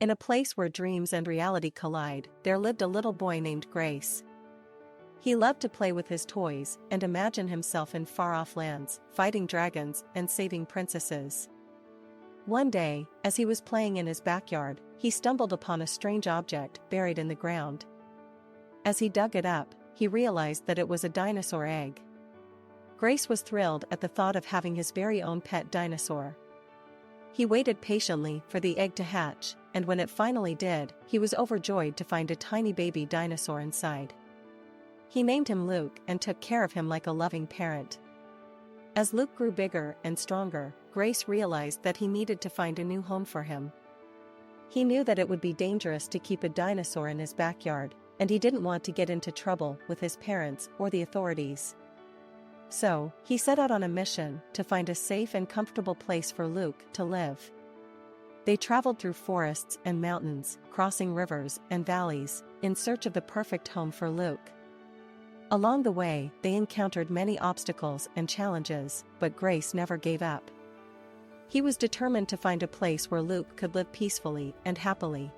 In a place where dreams and reality collide, there lived a little boy named Grace. He loved to play with his toys and imagine himself in far-off lands, fighting dragons and saving princesses. One day, as he was playing in his backyard, he stumbled upon a strange object buried in the ground. As he dug it up, he realized that it was a dinosaur egg. Grace was thrilled at the thought of having his very own pet dinosaur. He waited patiently for the egg to hatch, and when it finally did, he was overjoyed to find a tiny baby dinosaur inside. He named him Luke and took care of him like a loving parent. As Luke grew bigger and stronger, Grace realized that he needed to find a new home for him. He knew that it would be dangerous to keep a dinosaur in his backyard, and he didn't want to get into trouble with his parents or the authorities. So, he set out on a mission to find a safe and comfortable place for Luke to live. They traveled through forests and mountains, crossing rivers and valleys, in search of the perfect home for Luke. Along the way, they encountered many obstacles and challenges, but Grace never gave up. He was determined to find a place where Luke could live peacefully and happily.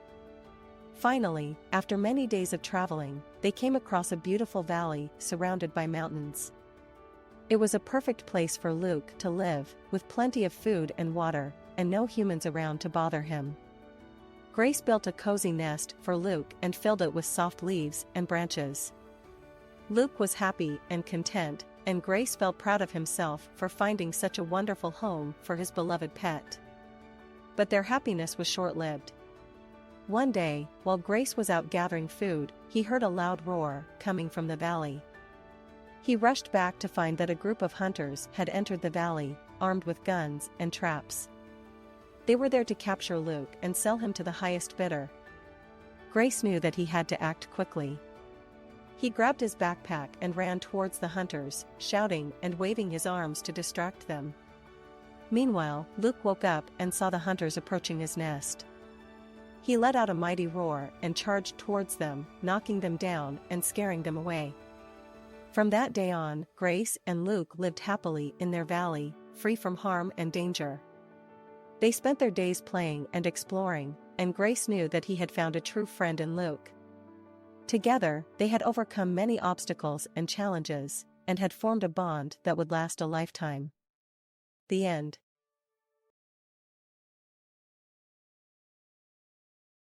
Finally, after many days of traveling, they came across a beautiful valley surrounded by mountains. It was a perfect place for Luke to live, with plenty of food and water, and no humans around to bother him. Grace built a cozy nest for Luke and filled it with soft leaves and branches. Luke was happy and content, and Grace felt proud of himself for finding such a wonderful home for his beloved pet. But their happiness was short-lived. One day, while Grace was out gathering food, he heard a loud roar coming from the valley. He rushed back to find that a group of hunters had entered the valley, armed with guns and traps. They were there to capture Luke and sell him to the highest bidder. Grace knew that he had to act quickly. He grabbed his backpack and ran towards the hunters, shouting and waving his arms to distract them. Meanwhile, Luke woke up and saw the hunters approaching his nest. He let out a mighty roar and charged towards them, knocking them down and scaring them away. From that day on, Grace and Luke lived happily in their valley, free from harm and danger. They spent their days playing and exploring, and Grace knew that he had found a true friend in Luke. Together, they had overcome many obstacles and challenges, and had formed a bond that would last a lifetime. The end.